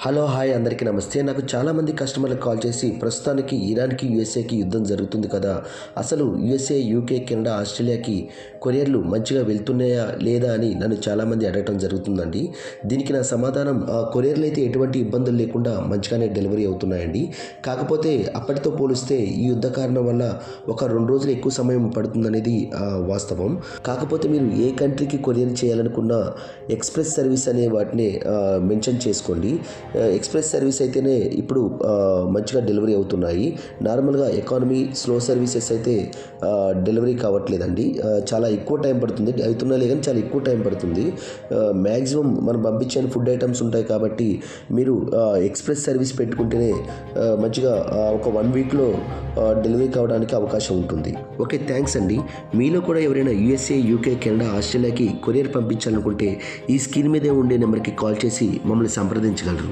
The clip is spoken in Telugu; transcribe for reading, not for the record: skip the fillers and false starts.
హలో హాయ్ అందరికీ నమస్తే. నాకు చాలామంది కస్టమర్లకు కాల్ చేసి ప్రస్తుతానికి ఇరాన్కి యూఎస్ఏకి యుద్ధం జరుగుతుంది కదా, అసలు యూఎస్ఏ, యూకే, కెనడా, ఆస్ట్రేలియాకి కొరియర్లు మంచిగా వెళ్తున్నాయా లేదా అని నన్ను చాలామంది అడగటం జరుగుతుందండి. దీనికి నా సమాధానం, కొరియర్లు అయితే ఎటువంటి ఇబ్బందులు లేకుండా మంచిగానే డెలివరీ అవుతున్నాయండి. కాకపోతే అప్పటితో పోలిస్తే ఈ యుద్ధ కారణం వల్ల ఒక 2 రోజులు ఎక్కువ సమయం పడుతుందనేది వాస్తవం. కాకపోతే మీరు ఏ కంట్రీకి కొరియర్ చేయాలనుకున్నా ఎక్స్ప్రెస్ సర్వీస్ అనే వాటిని మెన్షన్ చేసుకోండి. ఎక్స్ప్రెస్ సర్వీస్ అయితేనే ఇప్పుడు మంచిగా డెలివరీ అవుతున్నాయి. నార్మల్గా ఎకానమీ, స్లో సర్వీసెస్ అయితే డెలివరీ కావట్లేదండి. చాలా ఎక్కువ టైం పడుతుంది. అవుతున్నా కానీ చాలా ఎక్కువ టైం పడుతుంది. మ్యాక్సిమం మనం పంపించే ఫుడ్ ఐటమ్స్ ఉంటాయి కాబట్టి మీరు ఎక్స్ప్రెస్ సర్వీస్ పెట్టుకుంటేనే మంచిగా ఒక 1 వీక్లో డెలివరీ కావడానికి అవకాశం ఉంటుంది. ఓకే, థ్యాంక్స్ అండి. మీలో కూడా ఎవరైనా యూఎస్ఏ, యూకే, కెనడా, ఆస్ట్రేలియాకి కొరియర్ పంపించాలనుకుంటే ఈ స్క్రీన్ మీదే ఉండే నెంబర్కి కాల్ చేసి మమ్మల్ని సంప్రదించగలరు.